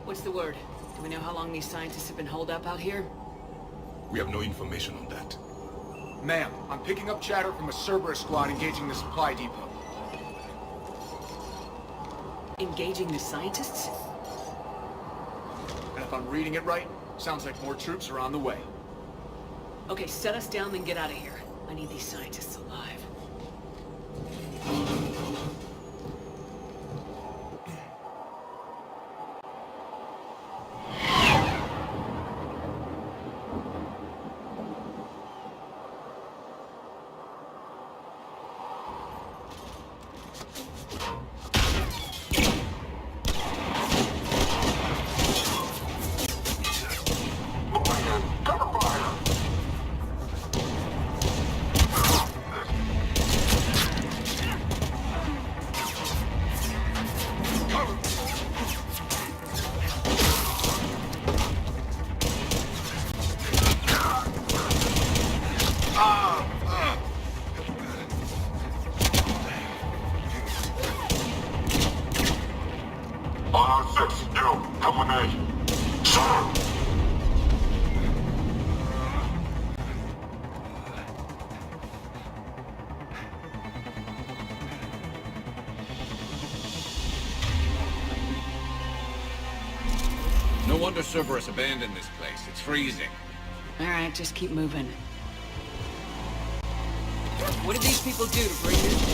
What's the word? Do we know how long these scientists have been holed up out here? We have no information on that. Ma'am, I'm picking up chatter from a Cerberus squad engaging the supply depot. Engaging the scientists? And if I'm reading it right, sounds like more troops are on the way. Okay, set us down, then get out of here. I need these scientists alive. No wonder Cerberus abandoned this place. It's freezing. Alright, just keep moving. What did these people do to bring this?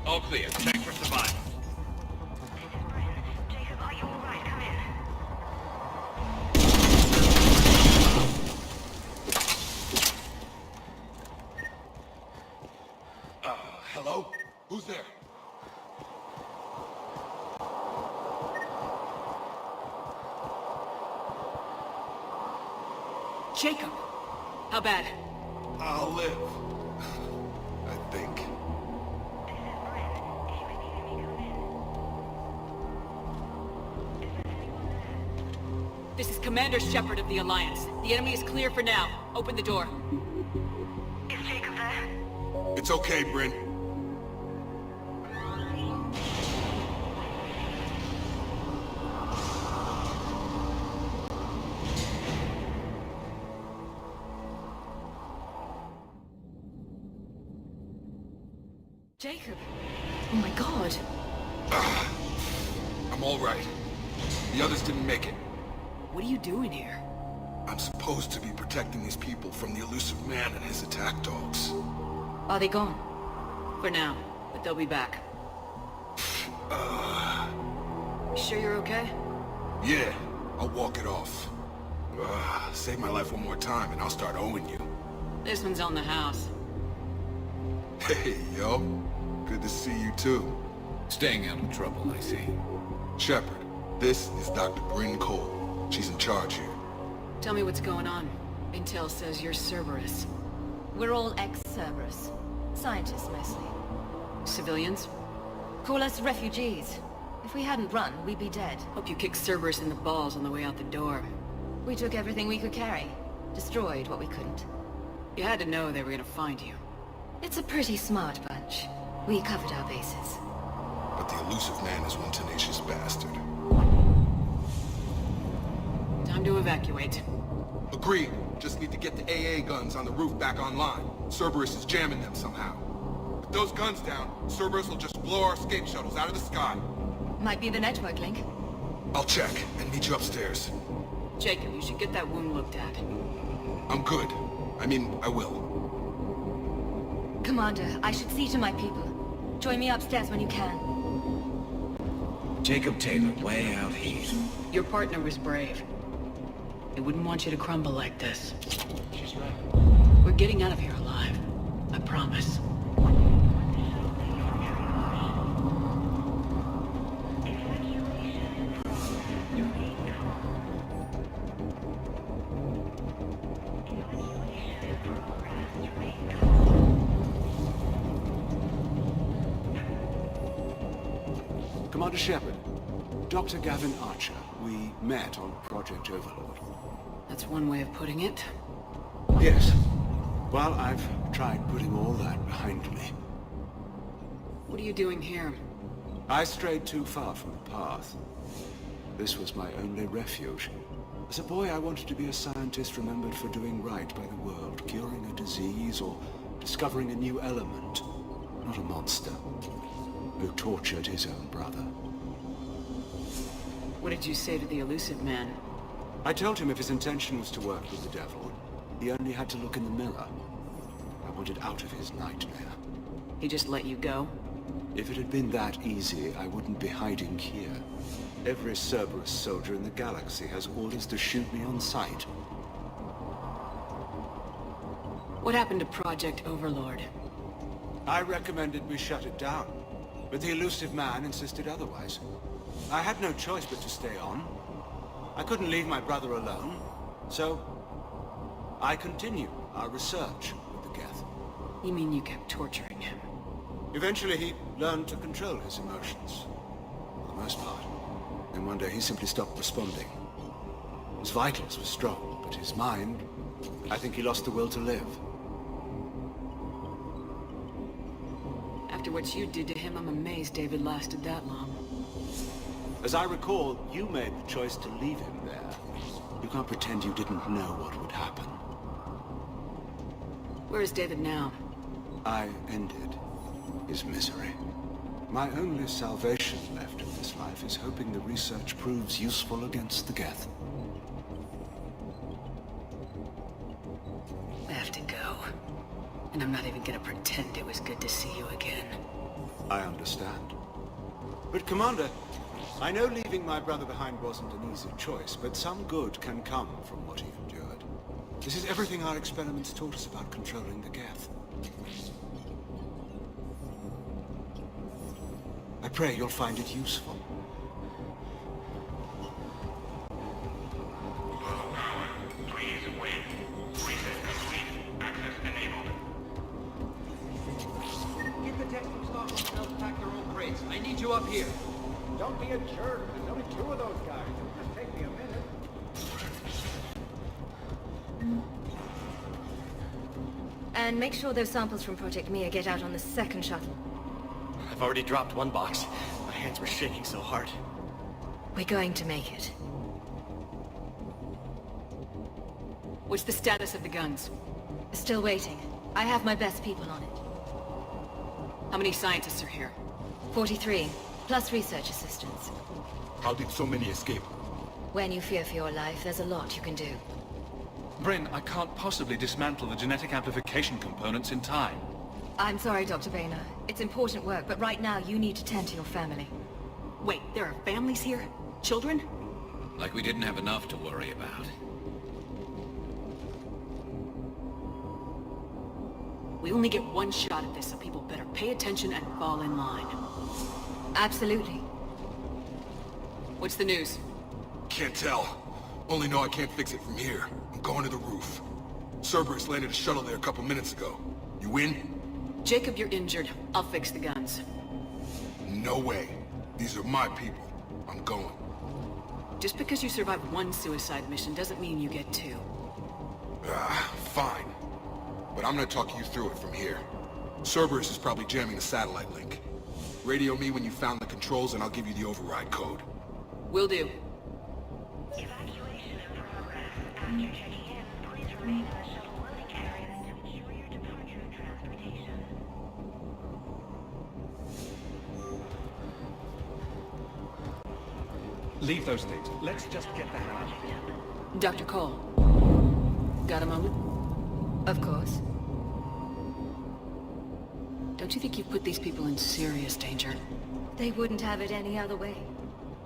All clear. Check for survival. Jacob, are you alright? Come in. Hello? Who's there? Jacob! How bad? I'll live. I think. This is Bryn. If you can hear me, come in. Is there anyone there? This is Commander Shepard of the Alliance. The enemy is clear for now. Open the door. Is Jacob there? It's okay, Bryn. Jacob! Oh my god! I'm all right. The others didn't make it. What are you doing here? I'm supposed to be protecting these people from the elusive man and his attack dogs. Are they gone? For now, but they'll be back. You sure you're okay? Yeah, I'll walk it off. Save my life one more time and I'll start owing you. This one's on the house. Hey, yo. Good to see you too. Staying out of trouble, I see. Shepard, this is Dr. Bryn Cole. She's in charge here. Tell me what's going on. Intel says you're Cerberus. We're all ex-Cerberus. Scientists, mostly. Civilians? Call us refugees. If we hadn't run, we'd be dead. Hope you kicked Cerberus in the balls on the way out the door. We took everything we could carry. Destroyed what we couldn't. You had to know they were gonna find you. It's a pretty smart bunch. We covered our bases. But the elusive man is one tenacious bastard. Time to evacuate. Agreed. Just need to get the AA guns on the roof back online. Cerberus is jamming them somehow. With those guns down, Cerberus will just blow our escape shuttles out of the sky. Might be the network link. I'll check and meet you upstairs. Jacob, you should get that wound looked at. I'm good. I mean, I will. Commander, I should see to my people. Join me upstairs when you can. Jacob Taylor, way out east. Your partner was brave. They wouldn't want you to crumble like this. She's right. We're getting out of here alive. I promise. Commander Shepard, Dr. Gavin Archer, we met on Project Overlord. That's one way of putting it. Yes. Well, I've tried putting all that behind me. What are you doing here? I strayed too far from the path. This was my only refuge. As a boy, I wanted to be a scientist remembered for doing right by the world, curing a disease or discovering a new element, not a monster who tortured his own brother. What did you say to the elusive man? I told him if his intention was to work with the devil, he only had to look in the mirror. I wanted out of his nightmare. He just let you go? If it had been that easy, I wouldn't be hiding here. Every Cerberus soldier in the galaxy has orders to shoot me on sight. What happened to Project Overlord? I recommended we shut it down, but the elusive man insisted otherwise. I had no choice but to stay on. I couldn't leave my brother alone, so I continued our research with the Geth. You mean you kept torturing him? Eventually he learned to control his emotions, for the most part. And one day he simply stopped responding. His vitals were strong, but his mind, I think he lost the will to live. After what you did to him, I'm amazed David lasted that long. As I recall, you made the choice to leave him there. You can't pretend you didn't know what would happen. Where is David now? I ended his misery. My only salvation left in this life is hoping the research proves useful against the Geth. I have to go. And I'm not even gonna pretend it was good to see you again. I understand. But Commander, I know leaving my brother behind wasn't an easy choice, but some good can come from what he endured. This is everything our experiments taught us about controlling the Geth. I pray you'll find it useful. Please wait. Reset complete. Access enabled. Get the testing stock themselves pack their own crates. I need you up here. Don't be a jerk. There's only two of those guys. It'll just take me a minute. And make sure those samples from Project Mia get out on the second shuttle. I've already dropped one box. My hands were shaking so hard. We're going to make it. What's the status of the guns? Still waiting. I have my best people on it. How many scientists are here? 43, plus research assistants. How did so many escape? When you fear for your life, there's a lot you can do. Bryn, I can't possibly dismantle the genetic amplification components in time. I'm sorry, Dr. Boehner. It's important work, but right now you need to tend to your family. Wait, there are families here? Children? Like we didn't have enough to worry about. We only get one shot at this, so people better pay attention and fall in line. Absolutely. What's the news? Can't tell. Only know I can't fix it from here. I'm going to the roof. Cerberus landed a shuttle there a couple minutes ago. You in? Jacob, you're injured. I'll fix the guns. No way. These are my people. I'm going. Just because you survived one suicide mission doesn't mean you get two. Fine. But I'm gonna talk you through it from here. Cerberus is probably jamming the satellite link. Radio me when you found the controls and I'll give you the override code. Will do. Evacuation in progress. After checking in, please remain in the shuttle loading area to ensure your departure and transportation. Leave those things. Let's just get the hell out of here. Dr. Cole. Got a moment? Of course. Don't you think you've put these people in serious danger? They wouldn't have it any other way.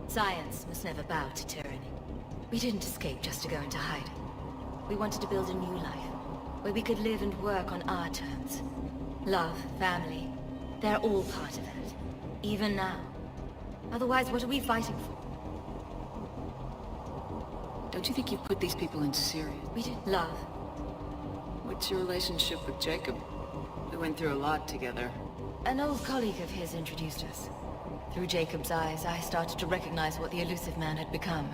Science must never bow to tyranny. We didn't escape just to go into hiding. We wanted to build a new life, where we could live and work on our terms. Love, family, they're all part of that. Even now. Otherwise, what are we fighting for? Don't you think you've put these people in serious... We did love. What's your relationship with Jacob? We went through a lot together. An old colleague of his introduced us. Through Jacob's eyes, I started to recognize what the elusive man had become.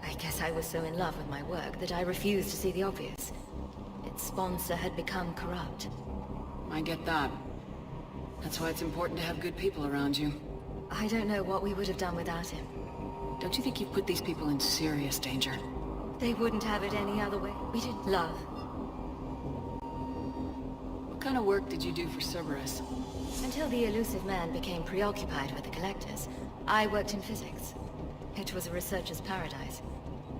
I guess I was so in love with my work that I refused to see the obvious. Its sponsor had become corrupt. I get that. That's why it's important to have good people around you. I don't know what we would have done without him. Don't you think you've put these people in serious danger? They wouldn't have it any other way. We did love. What kind of work did you do for Cerberus? Until the elusive man became preoccupied with the Collectors, I worked in physics. It was a researcher's paradise.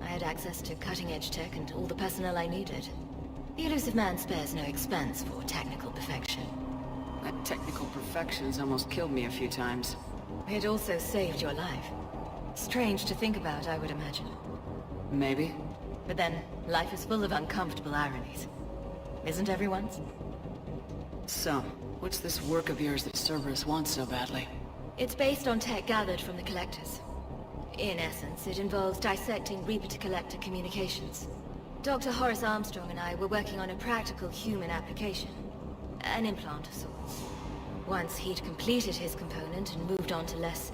I had access to cutting-edge tech and all the personnel I needed. The elusive man spares no expense for technical perfection. That technical perfection's almost killed me a few times. It also saved your life. Strange to think about, I would imagine. Maybe. But then, life is full of uncomfortable ironies. Isn't everyone's? So, what's this work of yours that Cerberus wants so badly? It's based on tech gathered from the Collectors. In essence, it involves dissecting Reaper-to-Collector communications. Dr. Horace Armstrong and I were working on a practical human application. An implant of sorts. Once he'd completed his component and moved on to less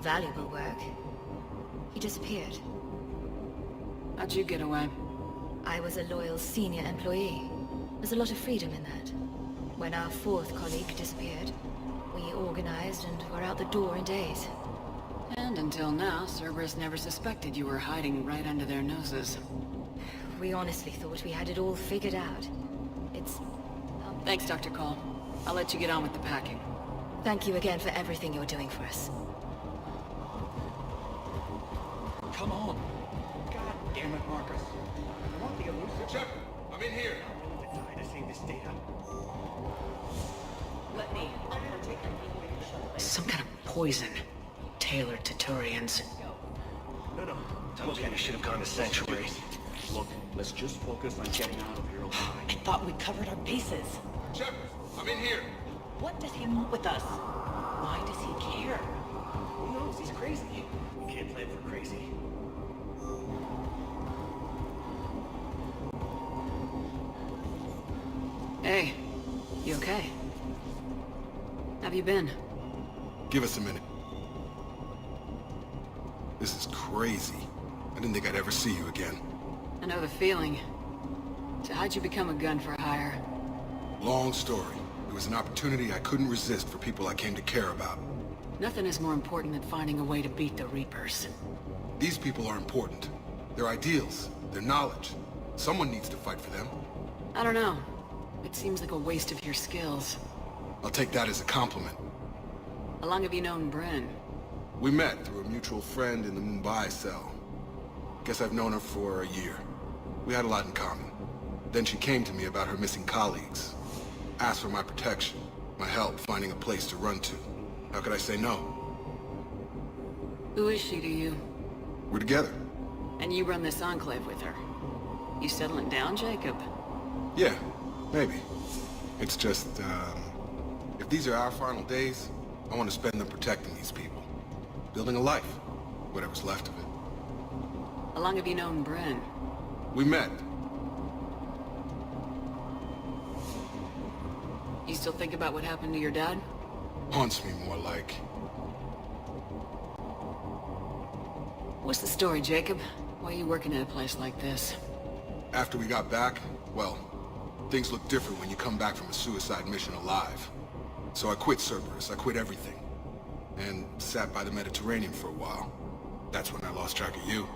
valuable work, he disappeared. How'd you get away? I was a loyal senior employee. There's a lot of freedom in that. When our fourth colleague disappeared, we organized and were out the door in days. And until now, Cerberus never suspected you were hiding right under their noses. We honestly thought we had it all figured out. It's... Thanks, Dr. Cole. I'll let you get on with the packing. Thank you again for everything you're doing for us. Come on. God damn it, Marcus. I want the elusive... Shepard, I'm in here. To save this data. Let me. Some kind of poison tailored to Turians. No. Told you I should have gone to Sanctuary. Look, let's just focus on getting out of here alive. I thought we covered our bases. Shepard, I'm in here. What does he want with us? Why does he care? Who knows? He's crazy. We can't plan for crazy. Hey, you okay? Have you been? Give us a minute. This is crazy. I didn't think I'd ever see you again. I know the feeling. So how'd you become a gun for hire? Long story. It was an opportunity I couldn't resist for people I came to care about. Nothing is more important than finding a way to beat the Reapers. These people are important. Their ideals, their knowledge. Someone needs to fight for them. I don't know. It seems like a waste of your skills. I'll take that as a compliment. How long have you known Bryn? We met through a mutual friend in the Mumbai cell. Guess I've known her for a year. We had a lot in common. Then she came to me about her missing colleagues. Asked for my protection, my help finding a place to run to. How could I say no? Who is she to you? We're together. And you run this enclave with her? You settling down, Jacob? Yeah, maybe. It's just, if these are our final days, I want to spend them protecting these people. Building a life. Whatever's left of it. How long have you known Bryn? We met. You still think about what happened to your dad? Haunts me more like. What's the story, Jacob? Why are you working at a place like this? After we got back, well, things look different when you come back from a suicide mission alive. So I quit Cerberus, I quit everything. And sat by the Mediterranean for a while. That's when I lost track of you.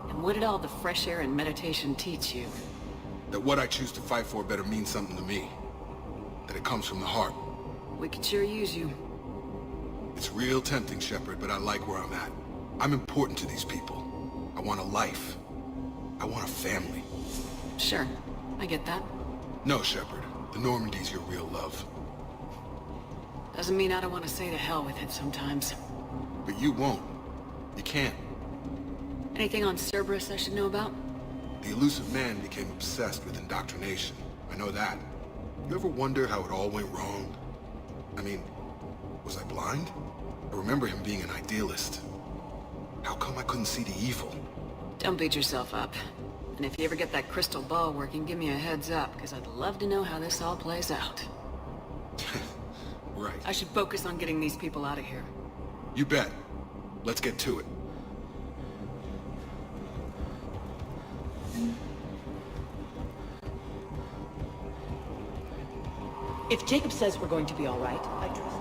And what did all the fresh air and meditation teach you? That what I choose to fight for better mean something to me. That it comes from the heart. We could sure use you. It's real tempting, Shepard, but I like where I'm at. I'm important to these people. I want a life. I want a family. Sure, I get that. No, Shepard. The Normandy's your real love. Doesn't mean I don't want to say to hell with it sometimes. But you won't. You can't. Anything on Cerberus I should know about? The elusive man became obsessed with indoctrination. I know that. You ever wonder how it all went wrong? I mean, was I blind? I remember him being an idealist. How come I couldn't see the evil? Don't beat yourself up. And if you ever get that crystal ball working, give me a heads up, because I'd love to know how this all plays out. Right. I should focus on getting these people out of here. You bet. Let's get to it. If Jacob says we're going to be all right, I trust